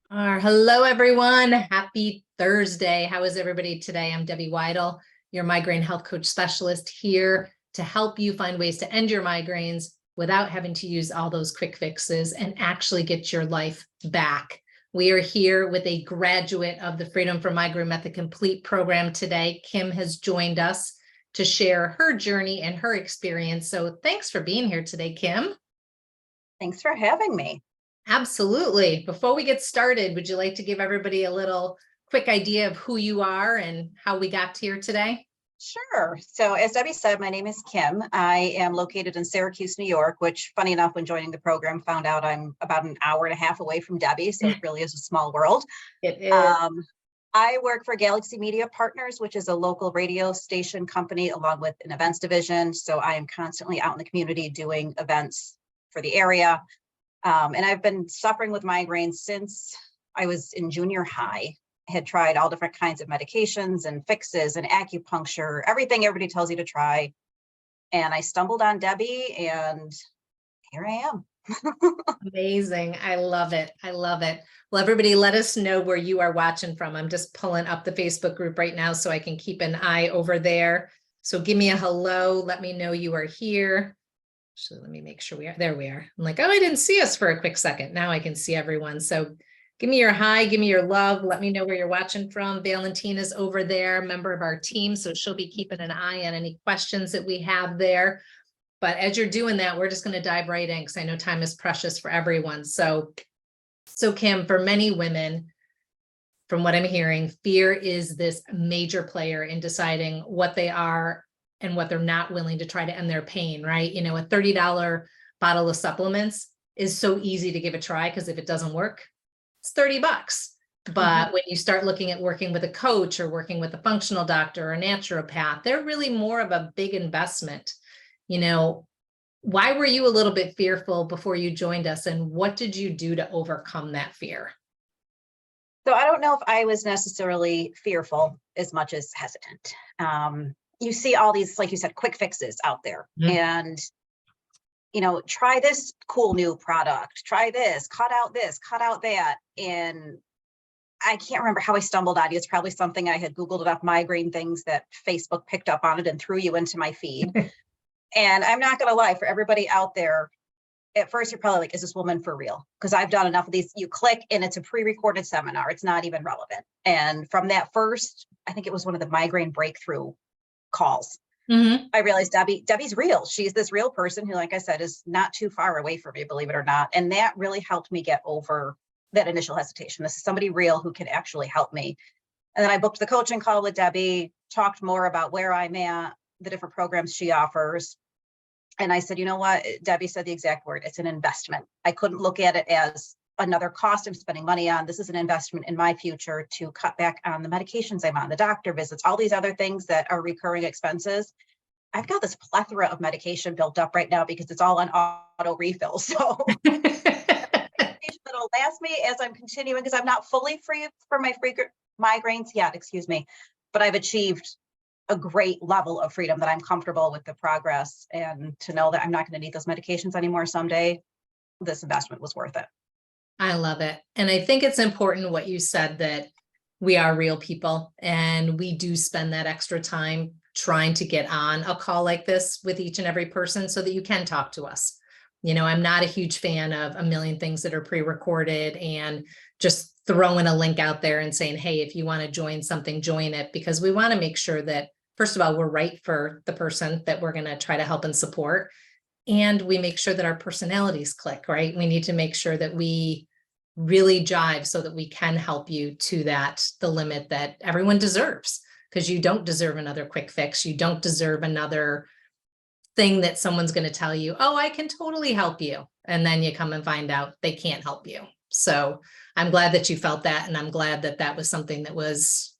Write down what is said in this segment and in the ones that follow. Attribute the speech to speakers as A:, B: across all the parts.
A: Hello, everyone. Happy Thursday. How is everybody today? I'm Debbie Waidl, your migraine health coach specialist, here to help you find ways to end your migraines without having to use all those quick fixes and actually get your life back. We are here with a graduate of the Freedom From Migraine Method Complete program today. Kim has joined us to share her journey and her experience. So thanks for being here today, Kim.
B: Thanks for having me.
A: Absolutely. Before we get started, would you like to give everybody a little quick idea of who you are and how we got here today?
B: Sure. So as Debbie said, my name is Kim. I am located in Syracuse, New York, which, funny enough, when joining the program, found out I'm about an hour and a half away from Debbie. So it really is a small world.
A: It is.
B: I work for Galaxy Media Partners, which is a local radio station company along with an events division. So I am constantly out in the community doing events for the area. And I've been suffering with migraines since I was in junior high. I had tried all different kinds of medications and fixes and acupuncture, everything everybody tells you to try. And I stumbled on Debbie, and here I am.
A: Amazing. I love it. I love it. Well, everybody, let us know where you are watching from. I'm just pulling up the Facebook group right now so I can keep an eye over there. So give me a hello. Let me know you are here. Actually, let me make sure there we are. I'm like, oh, I didn't see us for a quick second. Now I can see everyone. So give me your hi, give me your love. Let me know where you're watching from. Valentina's over there, member of our team. So she'll be keeping an eye on any questions that we have there. But as you're doing that, we're just going to dive right in because I know time is precious for everyone. So Kim, for many women, from what I'm hearing, fear is this major player in deciding what they are and what they're not willing to try to end their pain, right? You know, a $30 bottle of supplements is so easy to give a try because if it doesn't work, it's $30. But when you start looking at working with a coach or working with a functional doctor or a naturopath, they're really more of a big investment. You know, why were you a little bit fearful before you joined us, and what did you do to overcome that fear?
B: So I don't know if I was necessarily fearful as much as hesitant. You see all these, like you said, quick fixes out there. And, you know, try this cool new product, try this, cut out that. And I can't remember how I stumbled on it. It's probably something I had Googled enough migraine things that Facebook picked up on it and threw you into my feed. And I'm not going to lie, for everybody out there, at first you're probably like, is this woman for real? Because I've done enough of these. You click and it's a pre-recorded seminar. It's not even relevant. And from that first, I think it was one of the migraine breakthrough calls. I realized Debbie's real. She's this real person who, like I said, is not too far away from me, believe it or not. And that really helped me get over that initial hesitation. This is somebody real who can actually help me. And then I booked the coaching call with Debbie, talked more about where I'm at, the different programs she offers. And I said, you know what? Debbie said the exact word. It's an investment. I couldn't look at it as another cost I'm spending money on. This is an investment in my future to cut back on the medications I'm on, the doctor visits, all these other things that are recurring expenses. I've got this plethora of medication built up right now because it's all on auto refill. So it'll last me as I'm continuing, because I'm not fully free from my frequent migraines yet, but I've achieved a great level of freedom that I'm comfortable with the progress, and to know that I'm not going to need those medications anymore someday, this investment was worth it.
A: I love it. And I think it's important what you said, that we are real people and we do spend that extra time trying to get on a call like this with each and every person so that you can talk to us. You know, I'm not a huge fan of a million things that are pre-recorded and just throwing a link out there and saying, hey, if you want to join something, join it, because we want to make sure that, first of all, we're right for the person that we're going to try to help and support. And we make sure that our personalities click, right? We need to make sure that we really jive so that we can help you to the limit that everyone deserves, because you don't deserve another quick fix. You don't deserve another thing that someone's going to tell you, oh, I can totally help you. And then you come and find out they can't help you. So I'm glad that you felt that. And I'm glad that that was something that was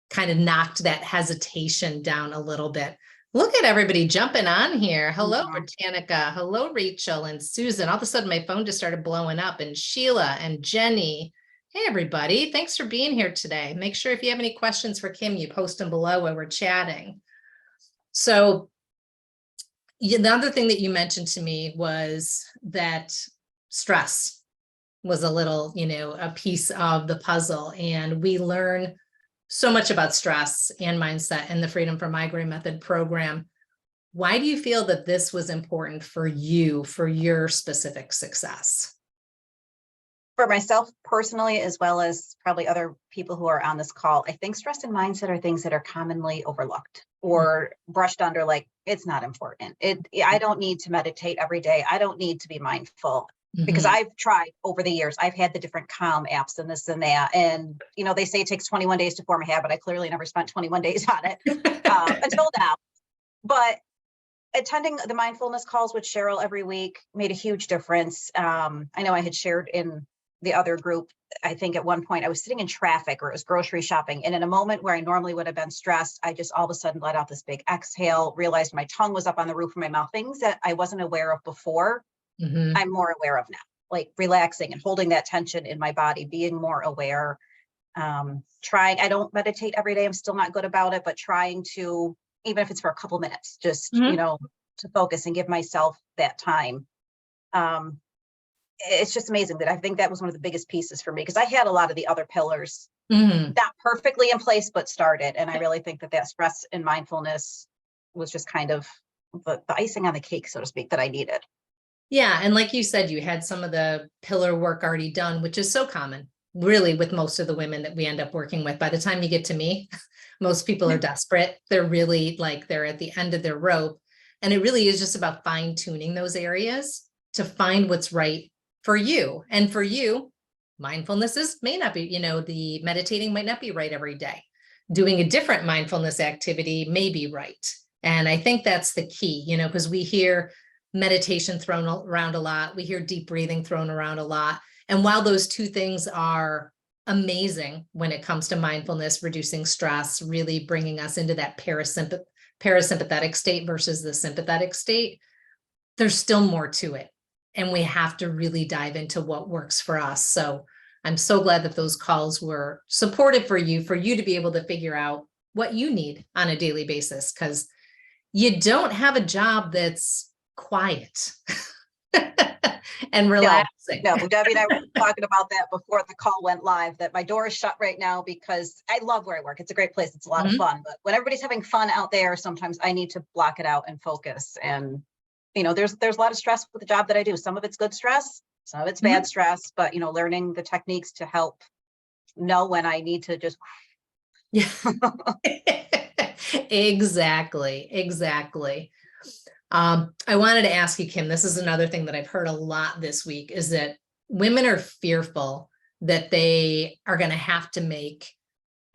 A: kind of knocked that hesitation down a little bit. Look at everybody jumping on here. Hello, Britannica. Hello, Rachel and Susan. All of a sudden, my phone just started blowing up. And Sheila and Jenny. Hey, everybody. Thanks for being here today. Make sure if you have any questions for Kim, you post them below while we're chatting. So the other thing that you mentioned to me was that stress. was a little, a piece of the puzzle. And we learn so much about stress and mindset in the Freedom from Migraine Method program. Why do you feel that this was important for you, for your specific success?
B: For myself personally, as well as probably other people who are on this call, I think stress and mindset are things that are commonly overlooked or brushed under like it's not important. I don't need to meditate every day. I don't need to be mindful because I've tried over the years. I've had the different Calm apps and this and that. And, they say it takes 21 days to form a habit. I clearly never spent 21 days on it until now. But attending the mindfulness calls with Cheryl every week made a huge difference. I know I had shared in the other group, I think at one point I was sitting in traffic or it was grocery shopping. And in a moment where I normally would have been stressed, I just all of a sudden let out this big exhale, realized my tongue was up on the roof of my mouth, things that I wasn't aware of before. I'm more aware of now, like relaxing and holding that tension in my body, being more aware. I don't meditate every day. I'm still not good about it, but trying to, even if it's for a couple minutes, just, to focus and give myself that time. It's just amazing that I think that was one of the biggest pieces for me because I had a lot of the other pillars not perfectly in place, but started. And I really think that stress and mindfulness was just kind of the icing on the cake, so to speak, that I needed.
A: Yeah. And like you said, you had some of the pillar work already done, which is so common, really, with most of the women that we end up working with. By the time you get to me, most people are desperate. They're really like they're at the end of their rope. And it really is just about fine tuning those areas to find what's right for you. And for you, mindfulness may not be, the meditating might not be right every day. Doing a different mindfulness activity may be right. And I think that's the key, because we hear meditation thrown around a lot. We hear deep breathing thrown around a lot. And while those two things are amazing when it comes to mindfulness, reducing stress, really bringing us into that parasympathetic state versus the sympathetic state, there's still more to it. And we have to really dive into what works for us. So I'm so glad that those calls were supportive for you to be able to figure out what you need on a daily basis, because you don't have a job that's quiet and relaxing.
B: No, Debbie and I were talking about that before the call went live, that my door is shut right now because I love where I work. It's a great place. It's a lot of fun. But when everybody's having fun out there, sometimes I need to block it out and focus. And there's a lot of stress with the job that I do. Some of it's good stress, some of it's bad stress, but learning the techniques to help know when I need to just.
A: Yeah. Exactly. I wanted to ask you, Kim, this is another thing that I've heard a lot this week, is that women are fearful that they are going to have to make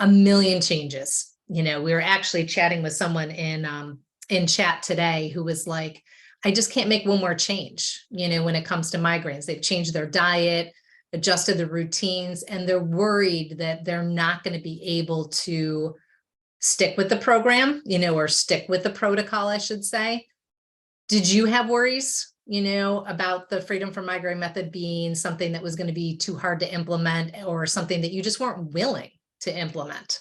A: a million changes. We were actually chatting with someone in chat today who was like, I just can't make one more change, when it comes to migraines. They've changed their diet, adjusted the routines, and they're worried that they're not going to be able to stick with the program, or stick with the protocol, I should say. Did you have worries, about the Freedom from Migraine Method being something that was going to be too hard to implement, or something that you just weren't willing to implement?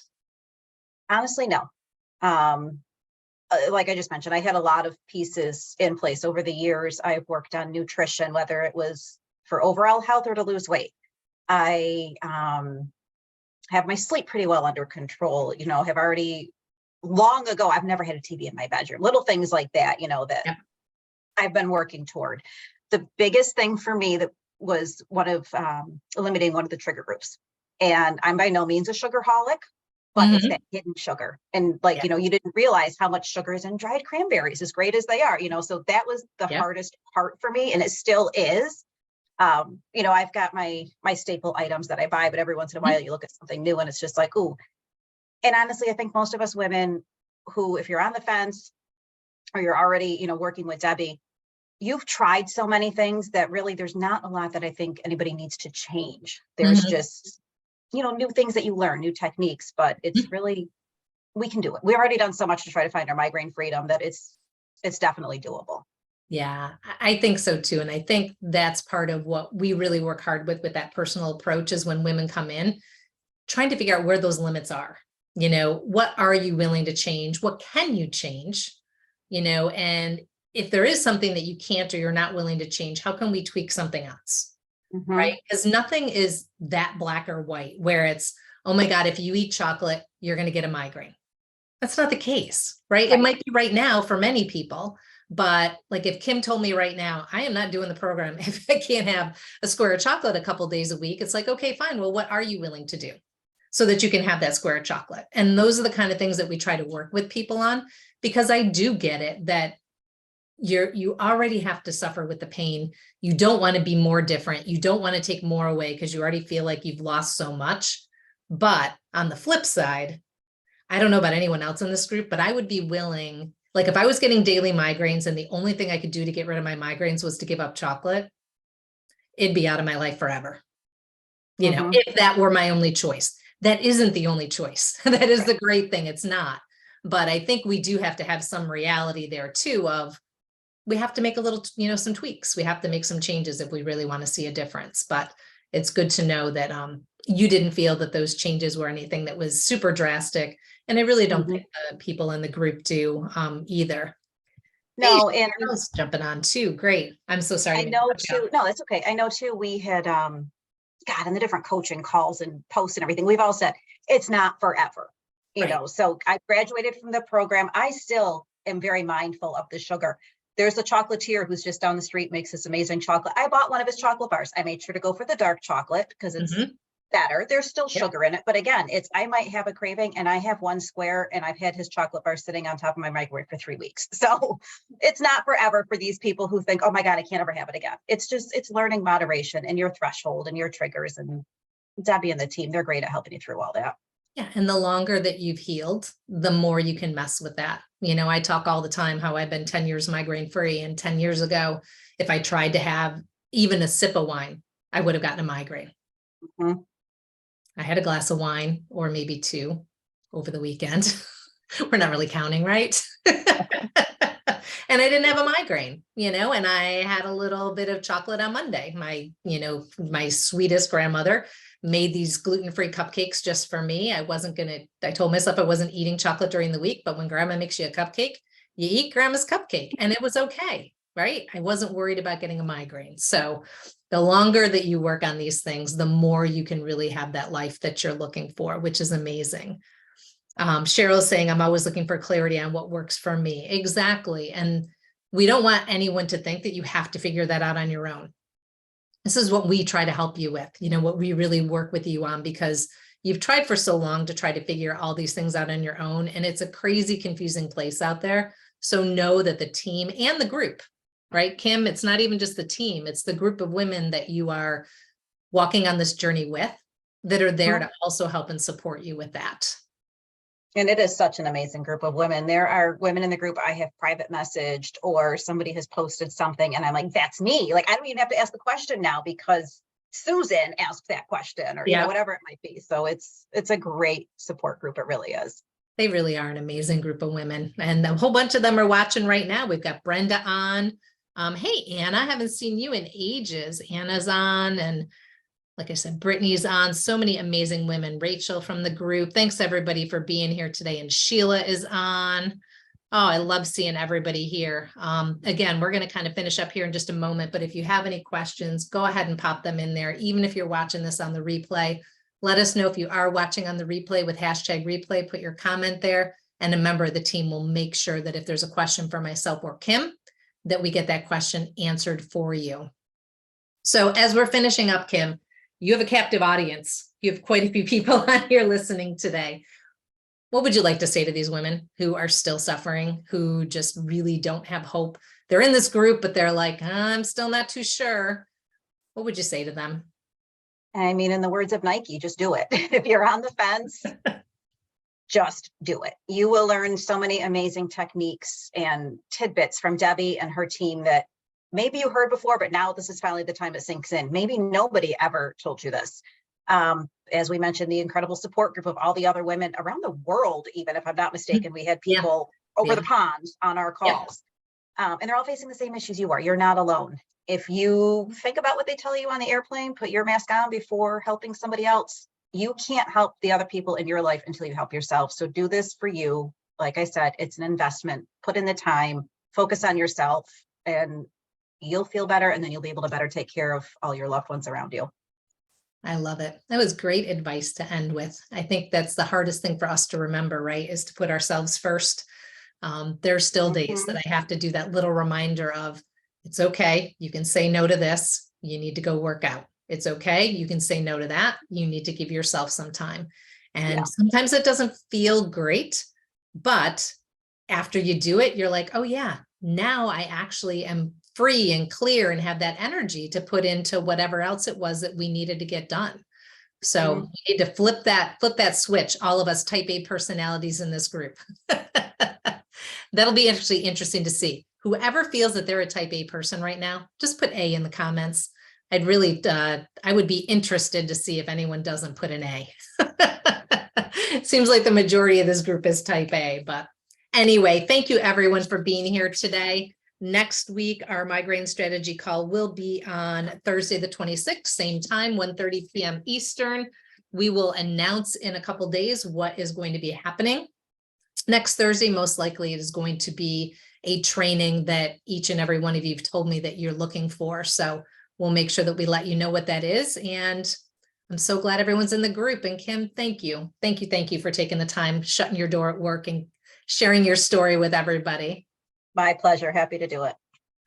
B: Honestly, no. Like I just mentioned, I had a lot of pieces in place over the years. I've worked on nutrition, whether it was for overall health or to lose weight. I have my sleep pretty well under control, have already long ago, I've never had a TV in my bedroom, little things like that, that I've been working toward. The biggest thing for me that was eliminating one of the trigger groups. And I'm by no means a sugarholic, but it's that hidden sugar. And you didn't realize how much sugar is in dried cranberries, as great as they are, so that was the hardest part for me. And it still is. I've got my staple items that I buy, but every once in a while you look at something new and it's just like, ooh. And honestly, I think most of us women who, if you're on the fence or you're already, working with Debbie, you've tried so many things that really there's not a lot that I think anybody needs to change. There's just, new things that you learn, new techniques, but it's really, we can do it. We've already done so much to try to find our migraine freedom that it's definitely doable.
A: Yeah, I think so too. And I think that's part of what we really work hard with that personal approach, is when women come in, trying to figure out where those limits are. What are you willing to change? What can you change? And if there is something that you can't or you're not willing to change, how can we tweak something else?
B: Mhm.
A: right? Because nothing is that black or white where it's, oh my God, if you eat chocolate, you're going to get a migraine. That's not the case, right? It
B: Right.
A: might be right now for many people, but like if Kim told me right now, I am not doing the program if I can't have a square of chocolate a couple days a week, it's like, okay, fine. Well, what are you willing to do so that you can have that square of chocolate? And those are the kind of things that we try to work with people on, because I do get it that you already have to suffer with the pain. You don't want to be more different. You don't want to take more away because you already feel like you've lost so much. But on the flip side, I don't know about anyone else in this group, but I would be willing, like if I was getting daily migraines and the only thing I could do to get rid of my migraines was to give up chocolate, it'd be out of my life forever. You know,
B: Mhm.
A: if that were my only choice. That isn't the only choice. That is
B: Right.
A: the great thing. It's not. But I think we do have to have some reality there too of we have to make a little, some tweaks. We have to make some changes if we really want to see a difference. But it's good to know that you didn't feel that those changes were anything that was super drastic. And I really don't
B: Mhm.
A: think the people in the group do either. Hey,
B: No, and
A: Cheryl's jumping on too. Great. I'm so sorry
B: I
A: to
B: know
A: cut you off.
B: too, no, that's okay. I know too, we had, God, in the different coaching calls and posts and everything, we've all said it's not forever,
A: Right.
B: So I graduated from the program. I still am very mindful of the sugar. There's a chocolatier who's just down the street, makes this amazing chocolate. I bought one of his chocolate bars. I made sure to go for the dark chocolate because it's
A: Hmm.
B: better. There's still
A: Yep.
B: sugar in it, but again, I might have a craving and I have one square and I've had his chocolate bar sitting on top of my microwave for 3 weeks. So it's not forever for these people who think, oh my God, I can't ever have it again. It's learning moderation and your threshold and your triggers, and Debbie and the team, they're great at helping you through all that.
A: Yeah. And the longer that you've healed, the more you can mess with that. I talk all the time how I've been 10 years migraine free. And 10 years ago, if I tried to have even a sip of wine, I would have gotten a migraine.
B: Mhm.
A: I had a glass of wine or maybe two over the weekend. We're not really counting, right? And I didn't have a migraine, and I had a little bit of chocolate on Monday. My sweetest grandmother made these gluten-free cupcakes just for me. I told myself I wasn't eating chocolate during the week, but when grandma makes you a cupcake, you eat grandma's cupcake and it was okay, right? I wasn't worried about getting a migraine. So the longer that you work on these things, the more you can really have that life that you're looking for, which is amazing. Cheryl's saying, I'm always looking for clarity on what works for me. Exactly. And we don't want anyone to think that you have to figure that out on your own. This is what we try to help you with, what we really work with you on, because you've tried for so long to try to figure all these things out on your own. And it's a crazy, confusing place out there. So know that the team and the group, right, Kim, it's not even just the team, it's the group of women that you are walking on this journey with that are there to also help and support you with that.
B: And it is such an amazing group of women. There are women in the group I have private messaged, or somebody has posted something and I'm like, that's me. Like, I don't even have to ask the question now because Susan asked that question, or,
A: Yeah.
B: whatever it might be. So it's a great support group. It really is.
A: They really are an amazing group of women. And a whole bunch of them are watching right now. We've got Brenda on. Hey, Anna, I haven't seen you in ages. Anna's on. And like I said, Brittany's on. So many amazing women. Rachel from the group. Thanks everybody for being here today. And Sheila is on. Oh, I love seeing everybody here. Again, we're going to kind of finish up here in just a moment, but if you have any questions, go ahead and pop them in there. Even if you're watching this on the replay, let us know if you are watching on the replay with #replay, put your comment there, and a member of the team will make sure that if there's a question for myself or Kim, that we get that question answered for you. So as we're finishing up, Kim, you have a captive audience. You have quite a few people on here listening today. What would you like to say to these women who are still suffering, who just really don't have hope? They're in this group, but they're like, I'm still not too sure. What would you say to them?
B: I mean, in the words of Nike, just do it. If you're on the fence, just do it. You will learn so many amazing techniques and tidbits from Debbie and her team that maybe you heard before, but now this is finally the time it sinks in. Maybe nobody ever told you this. As we mentioned, the incredible support group of all the other women around the world, even if I'm not mistaken, we had people over the pond on our calls. And they're all facing the same issues you are. You're not alone. If you think about what they tell you on the airplane, put your mask on before helping somebody else. You can't help the other people in your life until you help yourself. So do this for you. Like I said, it's an investment. Put in the time, focus on yourself, and you'll feel better, and then you'll be able to better take care of all your loved ones around you.
A: I love it. That was great advice to end with. I think that's the hardest thing for us to remember, right? Is to put ourselves first. There's still days that I have to do that little reminder of, it's okay. You can say no to this. You need to go work out. It's okay. You can say no to that. You need to give yourself some time. And sometimes it doesn't feel great, but after you do it, you're like, oh yeah, now I actually am free and clear and have that energy to put into whatever else it was that we needed to get done. So we need to flip that switch, all of us type A personalities in this group. That'll be actually interesting to see. Whoever feels that they're a type A person right now, just put A in the comments. I'd really, I would be interested to see if anyone doesn't put an A. It seems like the majority of this group is type A, but anyway, thank you everyone for being here today. Next week, our migraine strategy call will be on Thursday, the 26th, same time, 1:30 p.m. Eastern. We will announce in a couple days what is going to be happening. Next Thursday, most likely it is going to be a training that each and every one of you have told me that you're looking for. So we'll make sure that we let you know what that is. And I'm so glad everyone's in the group. And Kim, thank you. Thank you. Thank you for taking the time, shutting your door at work and sharing your story with everybody.
B: My pleasure. Happy to do it.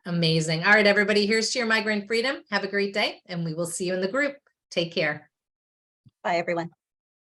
A: Amazing. All right, everybody, here's to your migraine freedom. Have a great day, and we will see you in the group. Take care.
B: Bye, everyone.